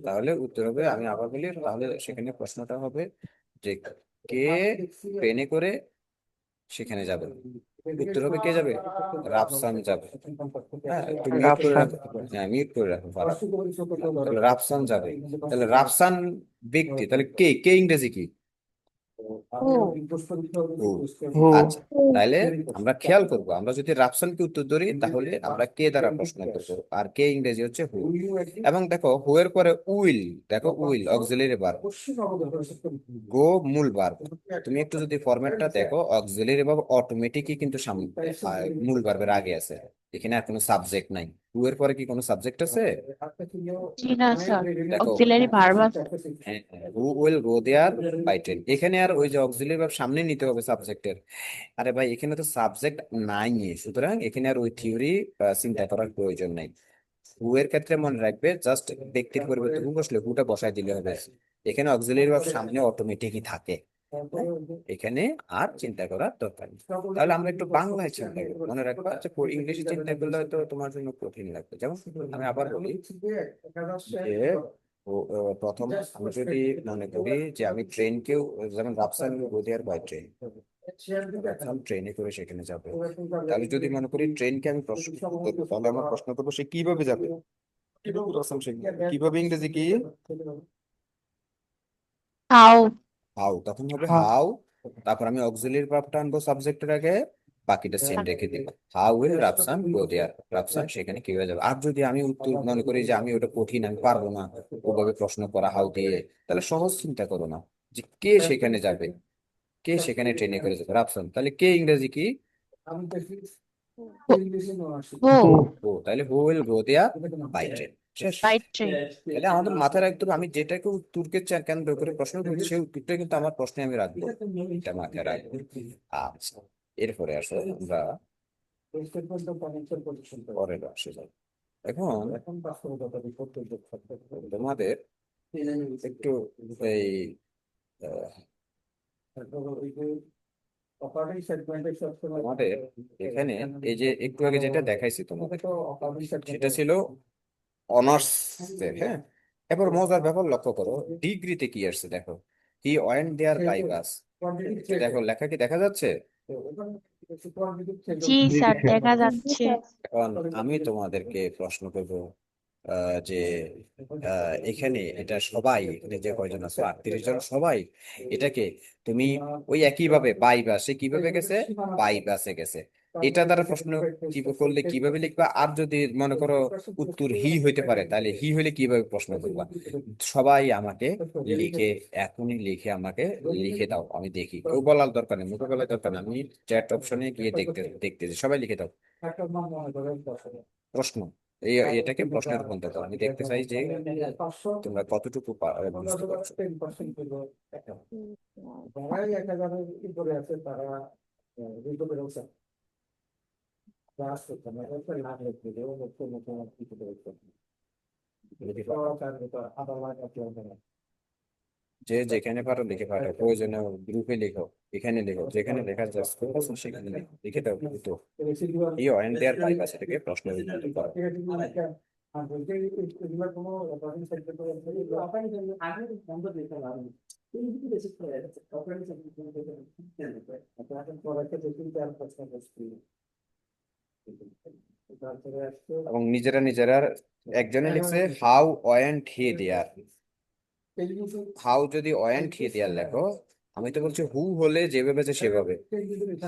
তাহলে উত্তর হবে, আমি আবার বলি, তাহলে সেখানে প্রশ্নটা হবে যে কে ট্রেনে করে সেখানে যাবে, উত্তর হবে কে যাবে? রাফসান যাবে। হ্যাঁ, একটু মিউট করে রাফসান। রাখো। হ্যাঁ, মিউট করে রাখো ভালো। তাহলে রাফসান যাবে, তাহলে রাফসান ব্যক্তি, তাহলে কে, কে ইংরেজি কি? হু। হু। হু। আচ্ছা, তাহলে আমরা খেয়াল করব, আমরা যদি রাফসানকে উত্তর ধরি তাহলে আমরা কে দ্বারা প্রশ্ন করব, আর কে ইংরেজি হচ্ছে হু। এবং দেখো হু এর পরে উইল, দেখো উইল অক্সিলারি ভার্ব, গো মূল ভার্ব। তুমি একটু যদি ফরম্যাটটা দেখো, অক্সিলারি ভার্ব অটোমেটিকই কিন্তু সামনে মূল ভার্বের আগে আছে, এখানে আর কোনো সাবজেক্ট নাই। হু এর পরে কি কোনো সাবজেক্ট আছে? জি না স্যার, দেখো, অক্সিলারি ভার্ব আছে। Who will go there by train, এখানে আর ওই যে অক্সিলারি ভার্ব সামনে নিতে হবে সাবজেক্টের। আরে ভাই, এখানে তো সাবজেক্ট নাই, সুতরাং এখানে আর ওই থিওরি চিন্তা করার প্রয়োজন নাই। হু এর ক্ষেত্রে মনে রাখবে, জাস্ট ব্যক্তির পরিবর্তে হু বসলে হুটা বসায় দিলে হবে, এখানে অক্সিলারি ভার্ব সামনে অটোমেটিকই থাকে, এখানে আর চিন্তা করার দরকার নেই। তাহলে আমরা একটু বাংলায় চিন্তা করবো, মনে রাখবো। আচ্ছা, ইংলিশে চিন্তা করলে হয়তো তোমার জন্য কঠিন লাগবে। যেমন আমি আবার বলি যে প্রথম আমি যদি মনে করি যে আমি ট্রেনকেও, যেমন Rafsan go there by train, Rafsan ট্রেনে করে সেখানে যাবে, তাহলে যদি মনে করি ট্রেনকে আমি প্রশ্ন করবো, তাহলে আমার প্রশ্ন করবো সে কিভাবে যাবে, কিভাবে রাফসান সেখানে যাবে? কিভাবে ইংরেজি কি? হাউ। হাউ, তখন হবে হাউ। হাউ, তারপর আমি অক্সিলারি ভার্বটা আনবো সাবজেক্টের আগে, বাকিটা সেম রেখে দিব। হাউ উইল রাফসান গো দেয়ার, রাফসান সেখানে কিভাবে যাবে। আর যদি আমি উত্তর মনে করি যে আমি ওটা কঠিন, আমি পারবো না ওভাবে প্রশ্ন করা হাউ দিয়ে, তাহলে সহজ চিন্তা করো না, যে কে সেখানে যাবে, কে সেখানে ট্রেনে করে যাবে, রাফসান, তাহলে কে ইংরেজি কি? হু। হু। ও, তাহলে who will go there by train, শেষ। By train. তাহলে আমাদের মাথায় রাখতে হবে, আমি যেটাকে উত্তরকে কেন্দ্র করে প্রশ্ন করছি সেই উত্তরটা কিন্তু আমার প্রশ্নে আমি রাখবো, এটা মাথায় রাখবো। আচ্ছা, এরপরে আসো আমরা পরের অংশে যাই। এখন তোমাদের একটু এই আহ, তোমাদের এখানে এই যে একটু আগে যেটা দেখাইছি তোমাদের, সেটা ছিল অনার্স। হ্যাঁ, এবার মজার ব্যাপার লক্ষ্য করো, ডিগ্রিতে কি আসছে দেখো, হি ওয়েন্ট দেয়ার বাই বাস, দেখো লেখা কি দেখা যাচ্ছে? জি জি স্যার, স্যার। দেখা যাচ্ছে। এখন আমি তোমাদেরকে প্রশ্ন করব যে এখানে এটা সবাই, এখানে যে কয়জন আছে 38 জন সবাই এটাকে তুমি ওই একই ভাবে বাই বাসে কিভাবে গেছে, বাই বাসে গেছে, এটা দ্বারা প্রশ্ন কি করলে কিভাবে লিখবা? আর যদি মনে করো উত্তর হি হইতে পারে তাহলে হি হইলে কিভাবে প্রশ্ন করবা? সবাই আমাকে লিখে, এখনই লিখে আমাকে লিখে দাও, আমি দেখি। কেউ বলার দরকার নেই, মুখে বলার দরকার নেই, আমি চ্যাট অপশনে গিয়ে দেখতেছি। সবাই লিখে দাও প্রশ্ন। এটাকে প্রশ্নে রূপান্তর করো। আমি দেখতে চাই যে তোমরা কতটুকু বুঝতে পারছো। যে যেখানে পারো লিখে পারো, প্রয়োজনে গ্রুপে লিখো, এখানে লিখো, যেখানে লেখা জাস্ট সেখানে লিখো, লিখে দাও। তো এই অয়েন দেয়ার বাইপাস থেকে প্রশ্ন রূপান্তর করো। এবং নিজেরা নিজেরা একজনে লিখছে how went he there. How যদি ওয়েন্ট হি দেয়ার লেখো, আমি তো বলছি হু হলে যেভাবে যে সেভাবে,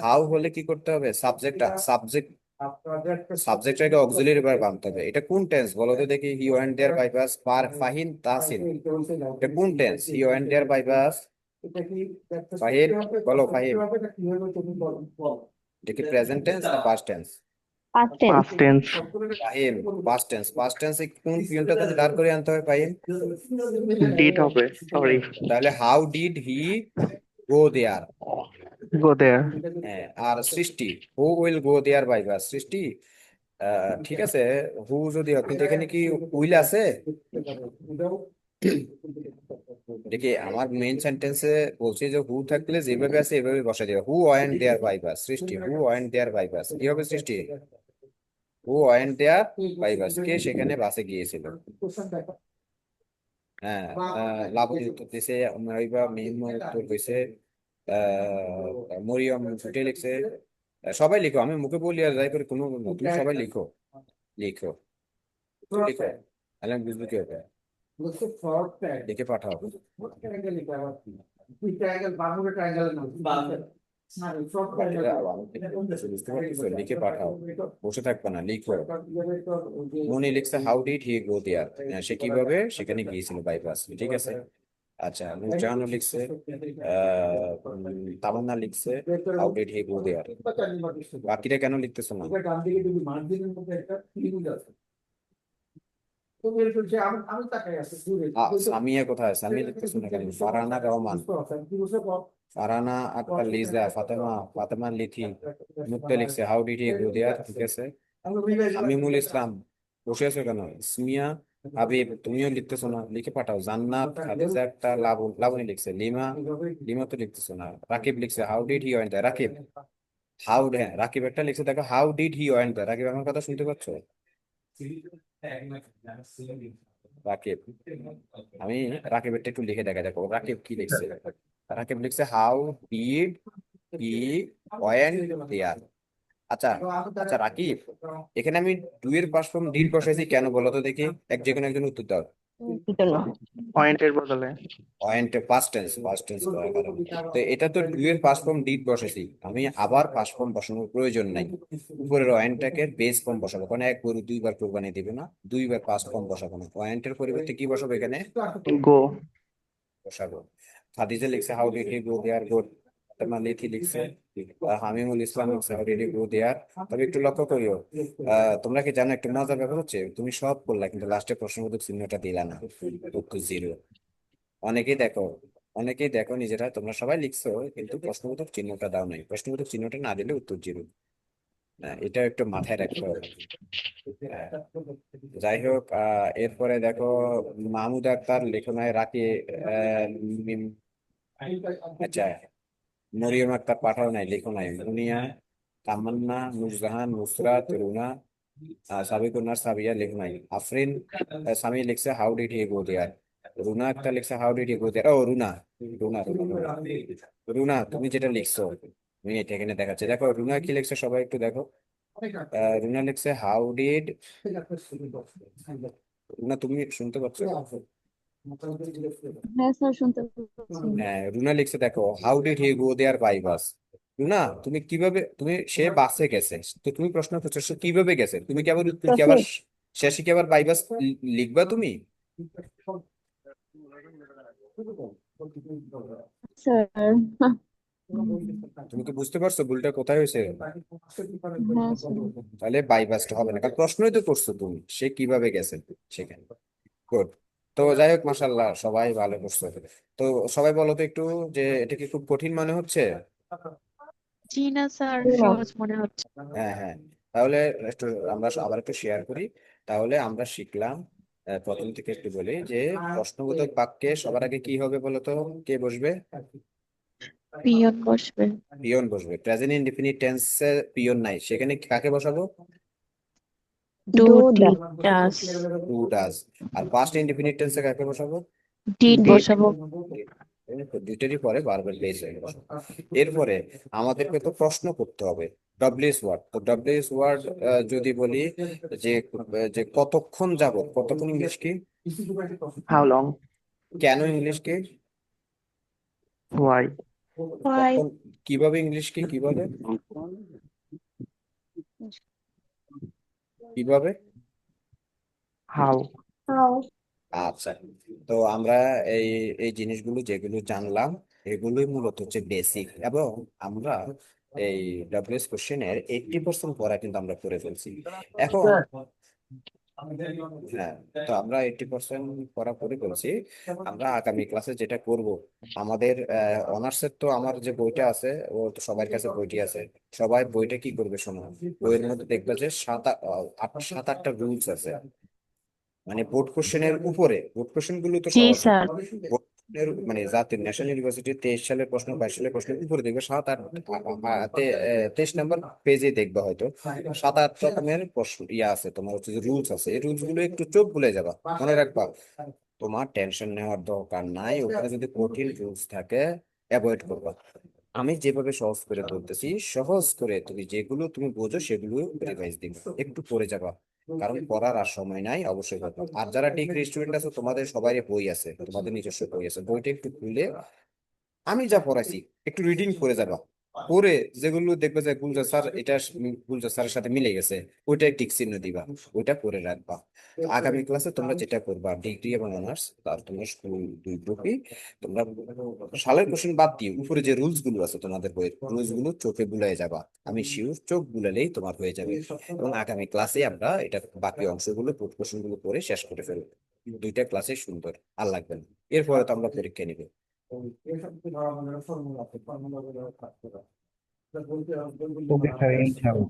হাউ হলে কি করতে হবে? সাবজেক্টটাকে অক্সিলারি ভার্ব আনতে হবে। এটা কোন টেন্স বলো তো দেখি? হি ওয়েন্ট দেয়ার বাইপাস পার ফাহিন তাহসিন, এটা কোন tense? He went there by bus Fahin, বলো ফাহিন, এটা কি প্রেজেন্ট টেন্স না past tense? Past tense. Past tense. Fahim past tense. Past টেন্সে কোন পিয়নটা তাহলে দাঁড় করে আনতে হবে ফাহিম? ডিড হবে, সরি। তাহলে how did he go there. Go there. হ্যাঁ, আর সৃষ্টি হু উইল গো দেয়ার বাইপাস, সৃষ্টি ঠিক আছে। হু যদি হয়, কিন্তু এখানে কি উইল আছে? দেখি আমার মেইন সেন্টেন্সে বলছি যে হু থাকলে যেভাবে আছে এভাবে বসা যাবে। হু ওয়েন্ট দেয়ার বাইপাস, সৃষ্টি হু ওয়েন্ট দেয়ার বাইপাস, কি হবে সৃষ্টি? হু ওয়েন্ট দেয়ার বাইপাস, কে সেখানে বাসে গিয়েছিল? হ্যাঁ, লাবণী উত্তর দিছে, মাইবা মিম উত্তর দিছে, মরিয়ম ফুটে লিখছে। সবাই লিখো, আমি মুখে বলি আর যাই করি কোনো, তুমি সবাই লিখো, লিখো, লিখো, তাহলে আমি বুঝবো কি হবে। লিখে পাঠাও। বুঝতে পারছো? লিখে পাঠাও, বসে থাকবে না, লিখো। মনি লিখছে হাউ ডিড হি গো দেয়ার, সে কিভাবে সেখানে গিয়েছিল বাইপাস, ঠিক আছে। আচ্ছা, নুরজাহানও লিখছে, তামান্না লিখছে হাউ ডিড হি গো দেয়ার। বাকিরা কেন লিখতেছো না? সামিয়া কোথায়? সামিয়া লিখতেছো না কেন? ফারহানা রহমান, ফারহানা আক্তার লিজা, ফাতেমা লিথি, মুক্তা লিখছে হাউ ডিড হি গো দেয়ার, ঠিক আছে। আমিমুল ইসলাম বসে আছো কেন? ইসমিয়া হাবিব তুমিও লিখতেছো না, লিখে পাঠাও। জান্নাত খাদিজা একটা, লাবণী লিখছে, লিমা তো লিখতেছো না। রাকিব লিখছে how did he went there. Rakib হ্যাঁ, রাকিব একটা লিখছে, দেখো how did he went there. Rakib আমার কথা শুনতে পাচ্ছ? রাকিব, আমি রাকিবেরটা একটু লিখে দেখা, দেখো রাকিব কি লিখছে। রাকিব লিখছে how did he went there. আচ্ছা, আচ্ছা রাকিব, এখানে আমি ডু এর পাস্ট ফর্ম ডিড বসাইছি কেন বলো তো দেখি? যে কোনো একজন উত্তর দাও। জন্য পয়েন্টের বদলে। পয়েন্ট পাস্ট টেন্স করার কারণে। তো এটা তো ডু এর পাস্ট ফর্ম ডিড বসাইছি, আমি আবার পাস্ট ফর্ম বসানোর প্রয়োজন নাই। উপরের অয়েন্টটাকে বেস ফর্ম বসাবো, কারণ এক গরু দুইবার কোরবানি দিবে না, দুইবার পাস্ট ফর্ম বসাবো না। অয়েন্টের পরিবর্তে কি বসাবো এখানে? গো। বসাবো। খাদিজা লিখছে how did he go there, good. তোমার লিথি লিখছে, হামিমুল ইসলাম লিখছে হাউ ডিড হি গো দেয়ার। তবে একটু লক্ষ্য করিও, তোমরা কি জানো একটা মজার ব্যাপার হচ্ছে, তুমি সব করলা কিন্তু লাস্টে প্রশ্নবোধক চিহ্নটা দিলা না, উত্তর জিরো। অনেকেই দেখো, অনেকেই দেখো নিজেরা, তোমরা সবাই লিখছো কিন্তু প্রশ্নবোধক চিহ্নটা দাও নাই। প্রশ্নবোধক চিহ্নটা না দিলে উত্তর জিরো। এটা একটু মাথায় রাখতে হবে। হ্যাঁ, যাই হোক, এরপরে দেখো মাহমুদ আক্তার লেখনায় রাখি, আহ, মিম- আচ্ছা, মরিয়ম আক্তার পাঠাও নাই, লেখো নাই। মুনিয়া, তামান্না, নুরজাহান, নুসরাত, রুনা, সাবিকুন্নার, সাবিয়া লেখো নাই। আফরিন সামি লিখছে হাউ ডিড হি গো দেয়ার। রুনা একটা লিখছে হাউ ডিড ইউ গো দেয়ার। ও রুনা, রুনা রুনা রুনা রুনা, তুমি যেটা লিখছো তুমি এটা এখানে দেখাচ্ছে, দেখো রুনা কি লিখছে সবাই একটু দেখো। রুনা লিখছে হাউ ডিড, রুনা তুমি শুনতে পাচ্ছ? হ্যাঁ স্যার, শুনতে পাচ্ছি। হ্যাঁ রুনা লিখছে দেখো how did he go there by bus. Runa তুমি কিভাবে, সে বাসে গেছে, তো তুমি প্রশ্ন করছো সে কিভাবে গেছে, তুমি কি আবার উত্তর কি আবার বাসে। শেষে কি আবার বাই বাস লিখবা তুমি? স্যার। তুমি কি বুঝতে পারছো ভুলটা কোথায় হয়েছে? হ্যাঁ স্যার। তাহলে বাই বাসটা হবে না, কারণ প্রশ্নই তো করছো তুমি সে কিভাবে গেছে সেখানে। গুড। তো যাই হোক, মাশাল্লাহ সবাই ভালো করছো। তো সবাই বলো তো একটু, যে এটা কি খুব কঠিন মনে হচ্ছে? জি না স্যার, না। সহজ মনে হচ্ছে। হ্যাঁ হ্যাঁ, তাহলে একটু আমরা আবার একটু শেয়ার করি। তাহলে আমরা শিখলাম, প্রথম থেকে একটু বলি যে প্রশ্নবোধক বাক্যে সবার আগে কি হবে বলো তো, কে বসবে? পিয়ন বসবে। পিয়ন বসবে। প্রেজেন্ট ইনডিফিনিট টেন্সে পিয়ন নাই, সেখানে কাকে বসাবো? Do, do did, does. Two does. আর পাস্ট ইনডিফিনিট টেন্সে কাকে বসাবো? Did did. বসাবো। দুইটারই পরে বারবার বেস হয়ে গেল। এরপরে আমাদেরকে তো প্রশ্ন করতে হবে, ডব্লিউএস ওয়ার্ড। তো ডব্লিউএস ওয়ার্ড যদি বলি যে যে কতক্ষণ যাবত, কতক্ষণ ইংলিশ কি? হাউ লং, কেন ইংলিশ কি? Why, why. কখন, কিভাবে ইংলিশ কি কিভাবে, কিভাবে? হাউ। হাউ। আচ্ছা, তো আমরা এই এই জিনিসগুলো যেগুলো জানলাম এগুলোই মূলত হচ্ছে বেসিক, এবং আমরা এই ডব্লিউএস কোশ্চেনের 80% পড়া কিন্তু আমরা করে ফেলছি এখন। হ্যাঁ, তো আমরা 80% পড়া করে ফেলছি। আমরা আগামী ক্লাসে যেটা করব, আমাদের অনার্সের তো আমার যে বইটা আছে, ও তো সবার কাছে বইটি আছে, সবাই বইটা কি করবে শোনো। বইয়ের মধ্যে দেখবে যে 7-8টা রুলস আছে, মানে বোর্ড কোশ্চেনের উপরে। বোর্ড কোশ্চেন গুলো তো জি সহজ, স্যার। মানে জাতীয় ন্যাশনাল ইউনিভার্সিটি 23 সালের প্রশ্ন, 22 সালের প্রশ্নের উপরে দেখবে 23 নম্বর পেজে দেখবে হয়তো 7-8 রকমের প্রশ্ন আছে, তোমার হচ্ছে যে রুলস আছে। এই রুলস গুলো একটু চোখ বুলে যাবা, মনে রাখবা। তোমার টেনশন নেওয়ার দরকার নাই, ওখানে যদি কঠিন রুলস থাকে অ্যাভয়েড করবা। আমি যেভাবে সহজ করে বলতেছি, সহজ করে তুমি যেগুলো তুমি বোঝো সেগুলো রিভাইজ দিবে, একটু পড়ে যাবা, কারণ পড়ার আর সময় নাই, অবশ্যই করবা। আর যারা ডিগ্রি স্টুডেন্ট আছে তোমাদের সবাই বই আছে, তোমাদের নিজস্ব বই আছে, বইটা একটু খুলে আমি যা পড়াইছি একটু রিডিং করে যাবা। পরে যেগুলো দেখবে যে গুলজার স্যার এটা গুলজার স্যারের সাথে মিলে গেছে, ওইটাই টিক চিহ্ন দিবা, ওইটা করে রাখবা। তো আগামী ক্লাসে তোমরা যেটা করবা, ডিগ্রি এবং অনার্স তার তোমরা স্কুল দুই গ্রুপই, তোমরা সালের কোশ্চেন বাদ দিয়ে উপরে যে রুলস গুলো আছে তোমাদের বইয়ের রুলস গুলো চোখে বুলাই যাবা। আমি শিওর চোখ বুলালেই তোমার হয়ে যাবে। এবং আগামী ক্লাসে আমরা এটা বাকি অংশগুলো কোশ্চেন গুলো করে শেষ করে ফেলবো। দুইটা ক্লাসে সুন্দর, আর লাগবে না। এরপরে তো আমরা পরীক্ষা নিব। ওকে স্যার, ইনশাআল্লাহ।